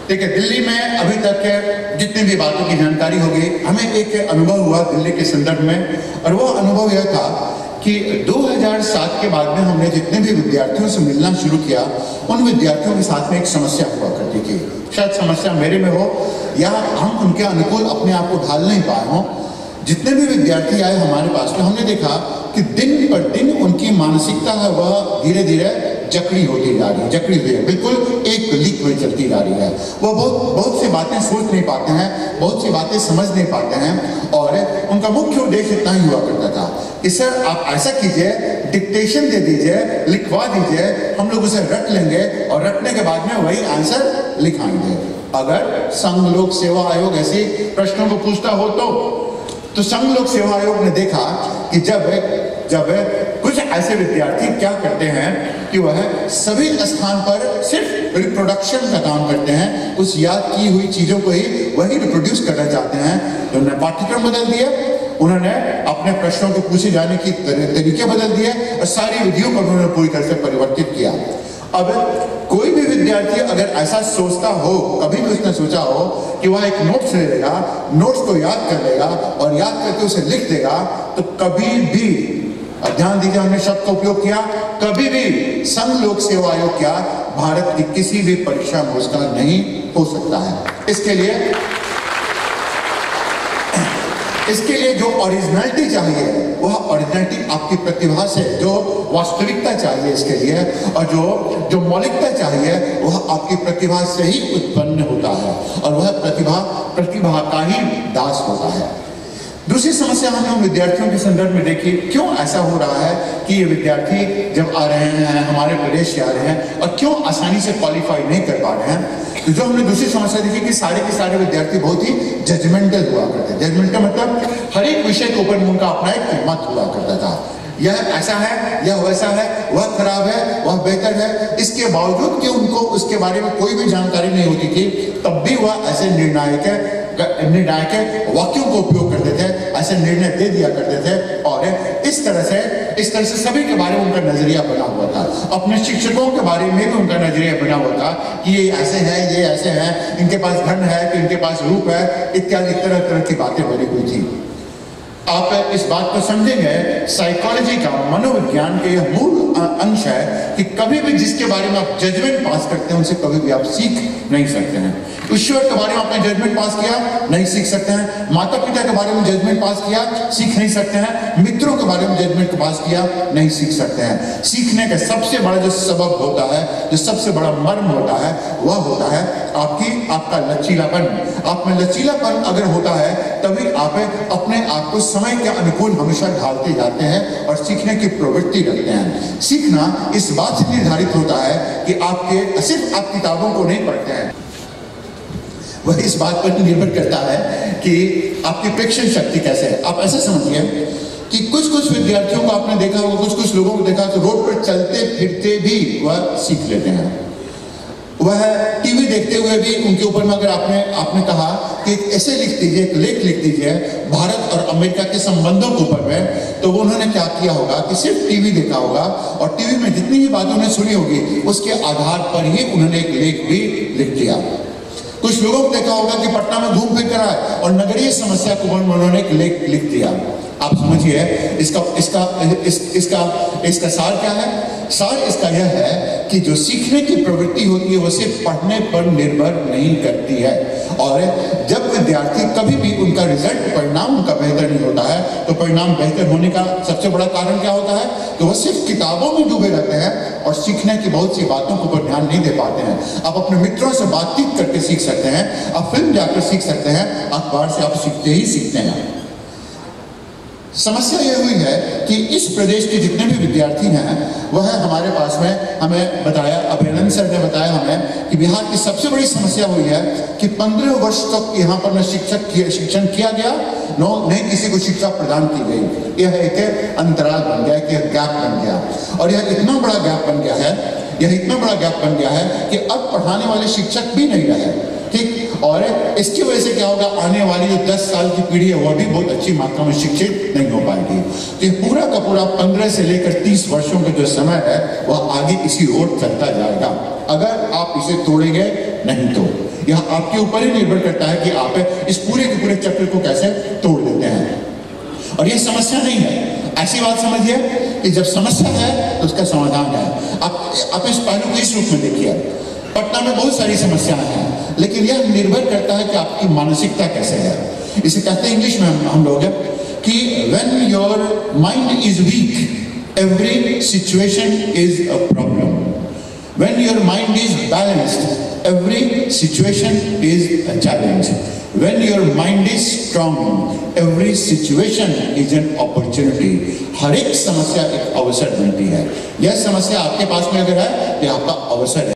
देखिए, दिल्ली में अभी तक जितनी भी बातों की जानकारी होगी, हमें एक अनुभव हुआ दिल्ली के संदर्भ में, और वो अनुभव यह था कि 2007 के बाद में हमने जितने भी विद्यार्थियों से मिलना शुरू किया, उन विद्यार्थियों के साथ में एक समस्या हुआ करती थी। शायद समस्या मेरे में हो या हम उनके अनुकूल अपने आप को ढाल नहीं पाए हों। जितने भी विद्यार्थी आए हमारे पास में, हमने देखा कि दिन पर दिन उनकी मानसिकता है वह धीरे धीरे जकड़ी होती जा रही है, जकड़ी हुई है, बिल्कुल एक लीक हुई चलती जा रही है। वो बहुत सी बातें सोच नहीं पाते हैं, बहुत सी बातें समझ नहीं पाते हैं, और उनका मुख्य उद्देश्य इतना ही हुआ करता था कि सर आप ऐसा कीजिए, डिक्टेशन दे दीजिए, लिखवा दीजिए, हम लोग उसे रट लेंगे और रटने के बाद में वही आंसर लिखाएंगे। अगर संघ लोक सेवा आयोग ऐसे प्रश्नों को पूछता हो तो संघ लोक सेवा आयोग ने देखा कि जब कुछ ऐसे विद्यार्थी क्या करते हैं कि वह सभी स्थान पर सिर्फ रिप्रोडक्शन का काम करते हैं, उस याद की हुई चीजों को ही वही रिप्रोड्यूस करना चाहते हैं, तो उन्होंने पाठ्यक्रम बदल दिए, उन्होंने अपने प्रश्नों को पूछे जाने की तरीके बदल दिए और सारी विधियों को उन्होंने पूरी तरह से परिवर्तित किया। अब कोई भी विद्यार्थी अगर ऐसा सोचता हो, कभी भी उसने सोचा हो कि वह एक नोट्स ले लेगा, नोट्स को याद कर लेगा और याद करके उसे लिख देगा, तो कभी भी, ध्यान दीजिए हमने शब्द का उपयोग किया, कभी भी संघ लोक सेवा आयोग क्या भारत की किसी भी परीक्षा में उसका नहीं हो सकता है। इसके लिए जो ओरिजिनलिटी चाहिए, वह ओरिजिनलिटी आपकी प्रतिभा से, जो वास्तविकता चाहिए इसके लिए, और जो मौलिकता चाहिए, वह आपकी प्रतिभा से ही उत्पन्न होता है, और वह प्रतिभा का ही दास होता है। दूसरी समस्या हमने विद्यार्थियों के संदर्भ में देखी, क्यों ऐसा हो रहा है कि ये विद्यार्थी जब आ रहे हैं, हमारे प्रदेश से आ रहे हैं, और क्यों आसानी से क्वालिफाई नहीं कर पा रहे हैं। तो जो हमने दूसरी समस्या देखी कि सारे के सारे विद्यार्थी बहुत ही जजमेंटल हुआ करते हैं। जजमेंटल मतलब हर एक विषय के ऊपर उनका अपना एक मत हुआ करता था, यह ऐसा है, यह वैसा है, वह खराब है, वह बेहतर है। इसके बावजूद कि उनको उसके बारे में कोई भी जानकारी नहीं होती थी, तब भी वह ऐसे निर्णायक वाक्यों को उपयोग करते थे, ऐसे निर्णय दे दिया करते थे, और इस तरह से सभी के बारे में उनका नजरिया बना हुआ था। अपने शिक्षकों के बारे में भी उनका नजरिया बना हुआ था कि ये ऐसे हैं, ये ऐसे हैं, इनके पास धन है कि इनके पास रूप है, इत्यादि तरह तरह की बातें बनी हुई थी। आप इस बात को समझेंगे, साइकोलॉजी का, मनोविज्ञान के यह मूल अंश है कि कभी भी जिसके बारे में आप जजमेंट पास करते हैं, उनसे कभी भी आप सीख नहीं सकते हैं। ईश्वर के बारे में आपने जजमेंट पास किया, नहीं सीख सकते हैं। माता पिता के बारे में जजमेंट पास किया, सीख नहीं सकते हैं। मित्रों के बारे में जजमेंट पास किया, नहीं सीख सकते हैं। सीखने का सबसे बड़ा जो सबब होता है, जो सबसे बड़ा मर्म होता है, वह होता है आपका लचीलापन। आप में लचीलापन अगर होता है, तभी आप अपने आप को समय के अनुकूल हमेशा ढालते जाते हैं और सीखने की प्रवृत्ति रखते हैं। सीखना इस बात से निर्धारित होता है कि आपके सिर्फ आप किताबों को नहीं पढ़ते हैं, वह इस बात पर निर्भर करता है कि आपकी प्रेक्षण शक्ति कैसे है। आप ऐसे समझिए कि कुछ विद्यार्थियों को आपने देखा होगा, कुछ लोगों को देखा तो रोड पर चलते फिरते भी वह सीख लेते हैं। वह टीवी देखते हुए भी उनके ऊपर में अगर आपने कहा कि एक ऐसे लिख दीजिए, एक लेख लिख दीजिए भारत और अमेरिका के संबंधों के ऊपर में, तो वो उन्होंने क्या किया होगा कि सिर्फ टीवी देखा होगा और टीवी में जितनी भी बातें उन्हें सुनी होगी, उसके आधार पर ही उन्होंने एक लेख भी लिख दिया। कुछ लोगों को देखा होगा कि पटना में घूम फिर कर आए और नगरीय समस्या को उन्होंने एक लेख लिख दिया। आप समझिए इसका सार क्या है? सार इसका यह है कि जो सीखने की प्रवृत्ति होती है वो सिर्फ पढ़ने पर निर्भर नहीं करती है, और जब विद्यार्थी कभी भी उनका रिजल्ट, परिणाम उनका बेहतर नहीं होता है, तो परिणाम बेहतर होने का सबसे बड़ा कारण क्या होता है? तो वह सिर्फ किताबों में डूबे रहते हैं और सीखने की बहुत सी बातों के ऊपर ध्यान नहीं दे पाते हैं। आप अपने मित्रों से बातचीत करके सीख सकते हैं, आप फिल्म जाकर सीख सकते हैं, अखबार से आप सीखते ही सीखते हैं। समस्या यह हुई है कि इस प्रदेश के जितने भी विद्यार्थी हैं, वह हमारे पास में हमें बताया, अभिनंदन सर ने बताया हमें कि बिहार की सबसे बड़ी समस्या हुई है कि 15 वर्ष तक यहाँ पर न शिक्षण किया गया, नहीं किसी को शिक्षा प्रदान की गई। यह एक अंतराल बन गया, एक गैप बन गया, और यह इतना बड़ा गैप बन गया है कि अब पढ़ाने वाले शिक्षक भी नहीं रहे। ठीक, और इसकी वजह से क्या होगा, आने वाली जो 10 साल की पीढ़ी है, वह भी बहुत अच्छी मात्रा में शिक्षित नहीं हो पाएगी। तो ये पूरा का पूरा 15 से लेकर 30 वर्षों का जो समय है, वह आगे इसी ओर चलता जाएगा, अगर आप इसे तोड़ेंगे नहीं तो। यह आपके ऊपर ही निर्भर करता है कि आप इस पूरे के पूरे चक्र को कैसे तोड़ देते हैं। और यह समस्या नहीं है, ऐसी बात समझिए कि जब समस्या है तो उसका समाधान है। आप इस पहलू को इस रूप में देखिए, पटना में बहुत सारी समस्याएं हैं, लेकिन यह निर्भर करता है कि आपकी मानसिकता कैसे है। इसे कहते हैं इंग्लिश में हम लोग कि when your mind is weak, every situation is a problem. When your mind is balanced, every situation is a challenge. When your mind is strong, every situation is an opportunity. हर एक समस्या एक अवसर बनती है। यह समस्या आपके पास में अगर है तो आपका अवसर है।